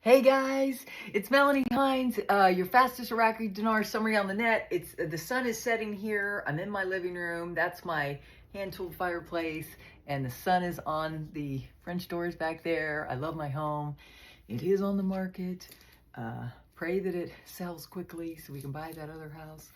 Hey guys, it's Melanie Hinds, your fastest Iraqi dinar summary on the net. The sun is setting here. I'm in my living room. That's my hand-tooled fireplace, and the sun is on the French doors back there. I love my home. It is on the market. Pray that it sells quickly so we can buy that other house.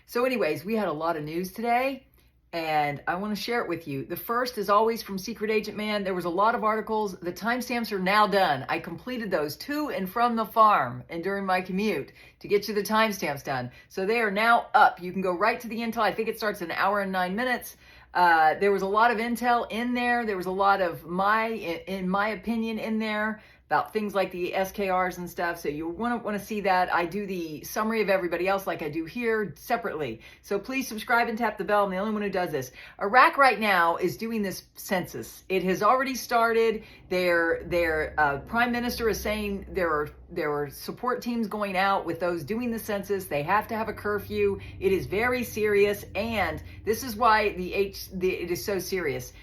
So anyways, we had a lot of news today, and I want to share it with you. The first is always from Secret Agent Man. There was a lot of articles. The timestamps are now done. I completed those to and from the farm and during my commute to get you the timestamps done. So they are now up. You can go right to the intel. I think it starts in 1 hour and 9 minutes. There was a lot of intel in there. There was a lot of in my opinion in there about things like the SKRs and stuff. So you want to see that. I do the summary of everybody else like I do here separately. So please subscribe and tap the bell. I'm the only one who does this. Iraq right now is doing this census. It has already started. Their prime minister is saying there are support teams going out with those doing the census. They have to have a curfew. It is very serious, and this is why it is so serious.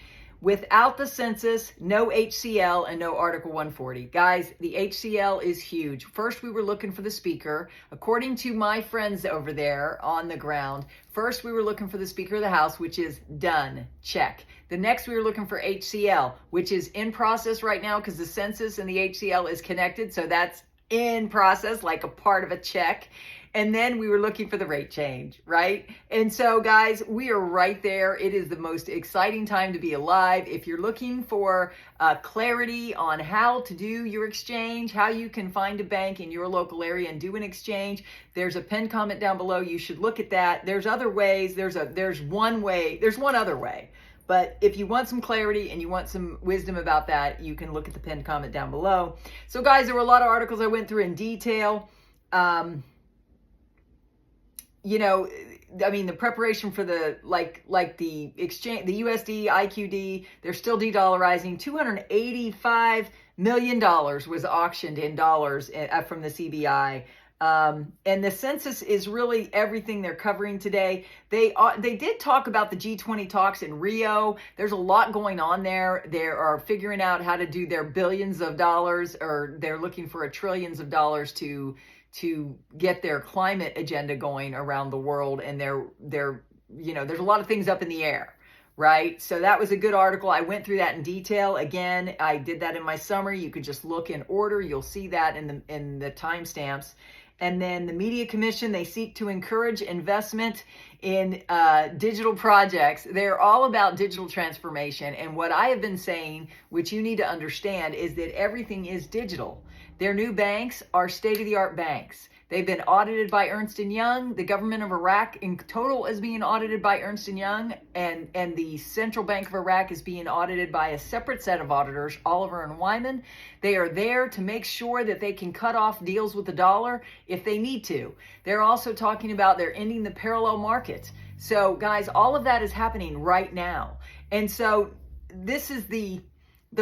Without the census, no HCL and no Article 140. Guys, the HCL is huge. First, we were looking for the speaker. According to my friends over there on the ground, first we were looking for the Speaker of the House, which is done. Check. The next, we were looking for HCL, which is in process right now because the census and the HCL is connected. So that's in process, like a part of a check. And then we were looking for the rate change, right? And so guys, we are right there. It is the most exciting time to be alive. If you're looking for clarity on how to do your exchange, how you can find a bank in your local area and do an exchange, there's a pinned comment down below. You should look at that. There's other ways. There's one other way. But if you want some clarity and you want some wisdom about that, you can look at the pinned comment down below. So guys, there were a lot of articles I went through in detail. You know, I mean, the preparation for the, like the exchange, the USD, IQD, they're still de-dollarizing. $285 million was auctioned in dollars from the CBI. And the census is really everything they're covering today. They did talk about the G20 talks in Rio. There's a lot going on there. They are figuring out how to do their billions of dollars, or they're looking for trillions of dollars to get their climate agenda going around the world. And there's a lot of things up in the air, right? So that was a good article. I went through that in detail. Again, I did that in my summary. You could just look in order. You'll see that in the timestamps. And then the Media Commission, they seek to encourage investment in digital projects. They're all about digital transformation. And what I have been saying, which you need to understand, is that everything is digital. Their new banks are state-of-the-art banks. They've been audited by Ernst & Young. The government of Iraq in total is being audited by Ernst & Young, and the Central Bank of Iraq is being audited by a separate set of auditors, Oliver and Wyman. They are there to make sure that they can cut off deals with the dollar if they need to. They're also talking about they're ending the parallel market. So guys, all of that is happening right now. And so this is the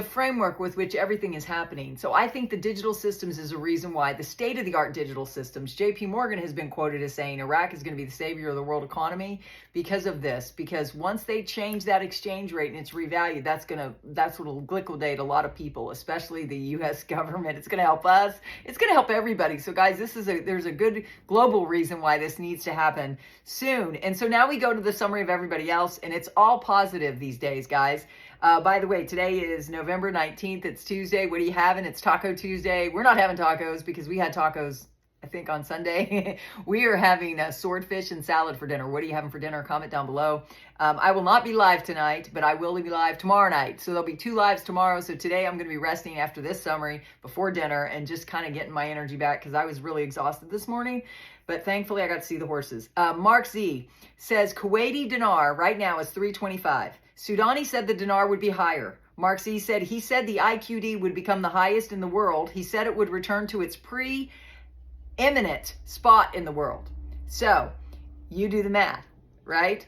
framework with which everything is happening. So I think the digital systems is a reason why the state-of-the-art digital systems, JP Morgan has been quoted as saying Iraq is going to be the savior of the world economy because of this. Because once they change that exchange rate and it's revalued, that's what will liquidate a lot of people, especially the US government. It's going to help us. It's going to help everybody. So guys, there's a good global reason why this needs to happen soon. And so now we go to the summary of everybody else, and it's all positive these days, guys. By the way, today is November 19th. It's Tuesday. What are you having? It's Taco Tuesday. We're not having tacos because we had tacos, I think, on Sunday. We are having swordfish and salad for dinner. What are you having for dinner? Comment down below. I will not be live tonight, but I will be live tomorrow night. So there'll be 2 lives tomorrow. So today I'm going to be resting after this summary before dinner and just kind of getting my energy back because I was really exhausted this morning. But thankfully, I got to see the horses. Mark Z says Kuwaiti dinar right now is 325. Sudani said the dinar would be higher. Mark Z said he said the IQD would become the highest in the world. He said it would return to its pre-eminent spot in the world. So you do the math, right?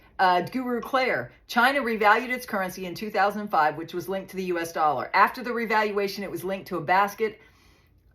Guru Claire, China revalued its currency in 2005, which was linked to the US dollar. After the revaluation, it was linked to a basket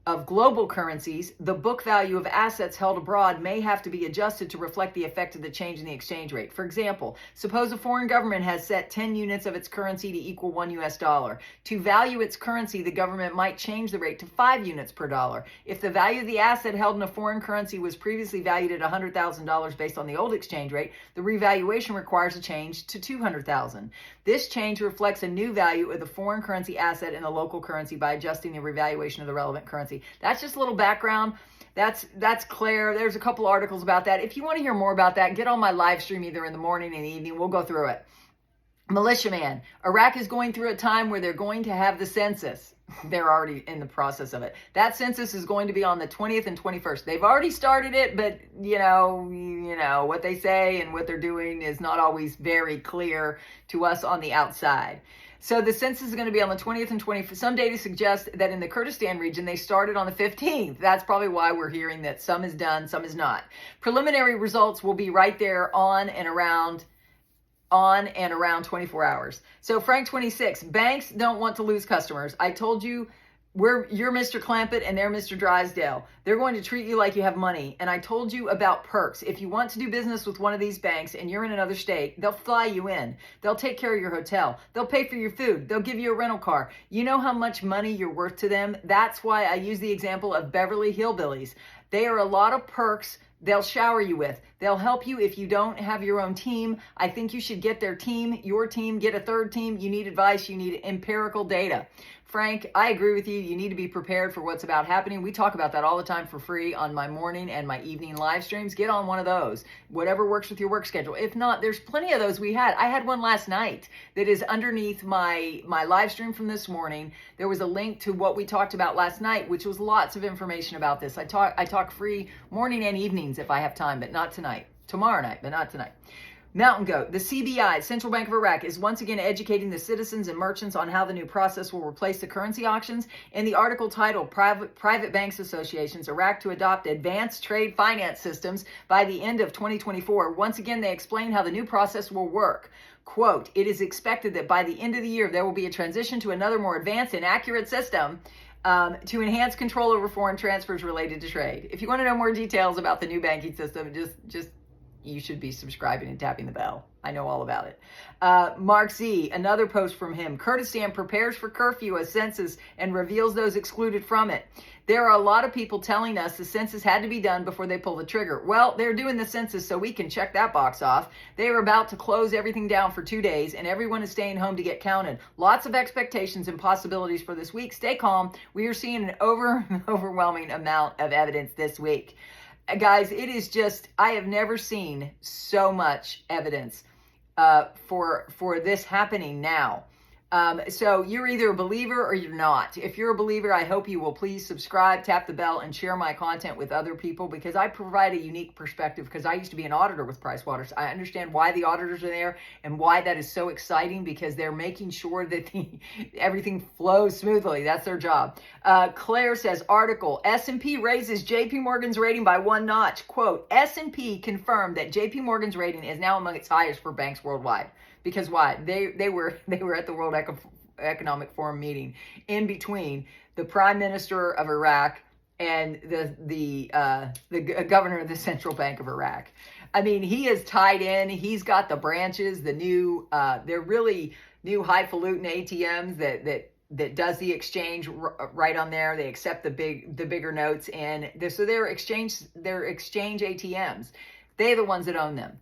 of global currencies, the book value of assets held abroad may have to be adjusted to reflect the effect of the change in the exchange rate. For example, suppose a foreign government has set 10 units of its currency to equal $1. To value its currency, the government might change the rate to 5 units per dollar. If the value of the asset held in a foreign currency was previously valued at $100,000 based on the old exchange rate, the revaluation requires a change to $200,000. This change reflects a new value of the foreign currency asset in the local currency by adjusting the revaluation of the relevant currency. That's just a little background. That's Claire. There's a couple articles about that. If you want to hear more about that, get on my live stream either in the morning or the evening. We'll go through it. Militiaman. Iraq is going through a time where they're going to have the census. They're already in the process of it. That census is going to be on the 20th and 21st. They've already started it, but you know what they say and what they're doing is not always very clear to us on the outside. So the census is going to be on the 20th and 21st. Some data suggests that in the Kurdistan region, they started on the 15th. That's probably why we're hearing that some is done, some is not. Preliminary results will be right there on and around 24 hours. So Frank 26, banks don't want to lose customers. I told you you're Mr. Clampett and they're Mr. Drysdale. They're going to treat you like you have money. And I told you about perks. If you want to do business with one of these banks and you're in another state, they'll fly you in. They'll take care of your hotel. They'll pay for your food. They'll give you a rental car. You know how much money you're worth to them? That's why I use the example of Beverly Hillbillies. They are a lot of perks they'll shower you with. They'll help you if you don't have your own team. I think you should get their team, your team, get a third team. You need advice. You need empirical data. Frank, I agree with you. You need to be prepared for what's about happening. We talk about that all the time for free on my morning and my evening live streams. Get on one of those, whatever works with your work schedule. If not, there's plenty of those I had one last night that is underneath my live stream from this morning. There was a link to what we talked about last night, which was lots of information about this. I talk free morning and evenings if I have time, but not tonight. Tomorrow night, but not tonight. Mountain Goat, the CBI, Central Bank of Iraq, is once again educating the citizens and merchants on how the new process will replace the currency auctions. In the article titled Private Banks Associations, Iraq to Adopt Advanced Trade Finance Systems by the End of 2024, once again they explain how the new process will work. Quote, it is expected that by the end of the year there will be a transition to another more advanced and accurate system to enhance control over foreign transfers related to trade. If you want to know more details about the new banking system, just you should be subscribing and tapping the bell. I know all about it. Mark Z, another post from him. Kurdistan prepares for curfew as census and reveals those excluded from it. There are a lot of people telling us the census had to be done before they pull the trigger. Well, they're doing the census so we can check that box off. They are about to close everything down for 2 days and everyone is staying home to get counted. Lots of expectations and possibilities for this week. Stay calm. We are seeing an overwhelming amount of evidence this week. Guys, it is just, I have never seen so much evidence for this happening now. So you're either a believer or you're not. If you're a believer, I hope you will please subscribe, tap the bell, and share my content with other people because I provide a unique perspective because I used to be an auditor with Pricewaterhouse. I understand why the auditors are there and why that is so exciting because they're making sure that everything flows smoothly. That's their job. Claire says, article, S&P raises JP Morgan's rating by 1 notch. Quote, S&P confirmed that JP Morgan's rating is now among its highest for banks worldwide. Because why? They were at the World Economic Forum meeting in between the Prime Minister of Iraq and the governor of the Central Bank of Iraq. I mean, he is tied in. He's got the branches, they're really new highfalutin ATMs that does the exchange right on there. They accept the bigger notes, and so they're exchange ATMs. They're the ones that own them.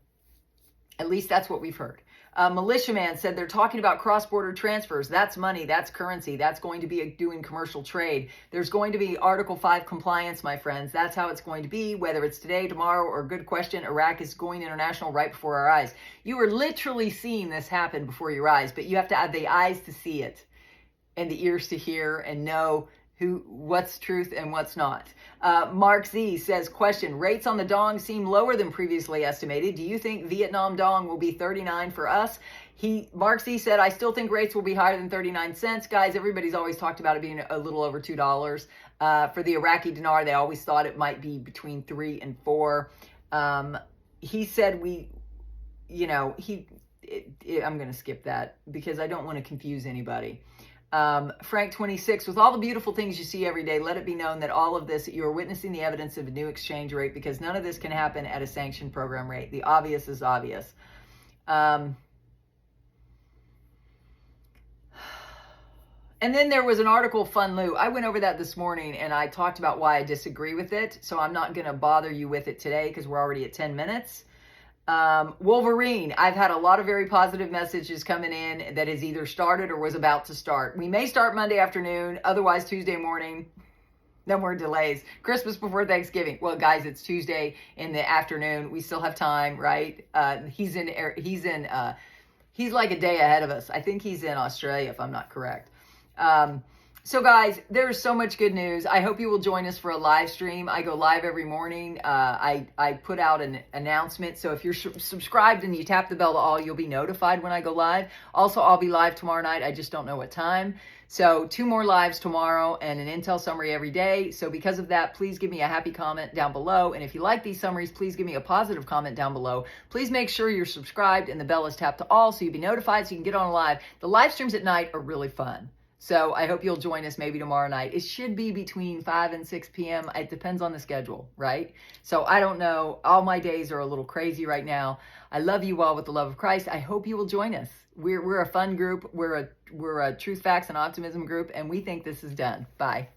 At least that's what we've heard. Militiaman said they're talking about cross-border transfers. That's money. That's currency. That's going to be doing commercial trade. There's going to be Article 5 compliance, my friends. That's how it's going to be, whether it's today, tomorrow, or good question. Iraq is going international right before our eyes. You are literally seeing this happen before your eyes, but you have to have the eyes to see it and the ears to hear and know what's truth and what's not. Mark Z says, question, rates on the dong seem lower than previously estimated. Do you think Vietnam dong will be 39 for us? Mark Z said, I still think rates will be higher than 39 cents. Guys, everybody's always talked about it being a little over $2. For the Iraqi dinar, they always thought it might be between 3 and 4. He said I'm going to skip that because I don't want to confuse anybody. Frank 26, with all the beautiful things you see every day, let it be known that all of this, you are witnessing the evidence of a new exchange rate, because none of this can happen at a sanctioned program rate. The obvious is obvious. And then there was an article, Fun Lou. I went over that this morning and I talked about why I disagree with it. So I'm not going to bother you with it today because we're already at 10 minutes. Wolverine, I've had a lot of very positive messages coming in that has either started or was about to start. We may start Monday afternoon, otherwise Tuesday morning. No more delays. Christmas before Thanksgiving. Well, guys, it's Tuesday in the afternoon. We still have time, right? He's like a day ahead of us. I think he's in Australia, if I'm not correct. So guys, there's so much good news. I hope you will join us for a live stream. I go live every morning. I put out an announcement. So if you're subscribed and you tap the bell to all, you'll be notified when I go live. Also, I'll be live tomorrow night. I just don't know what time. So 2 more lives tomorrow and an Intel summary every day. So because of that, please give me a happy comment down below. And if you like these summaries, please give me a positive comment down below. Please make sure you're subscribed and the bell is tapped to all so you'll be notified so you can get on live. The live streams at night are really fun. So I hope you'll join us maybe tomorrow night. It should be between 5 and 6 p.m. It depends on the schedule, right? So I don't know. All my days are a little crazy right now. I love you all with the love of Christ. I hope you will join us. We're a fun group. We're a truth, facts, and optimism group, and we think this is done. Bye.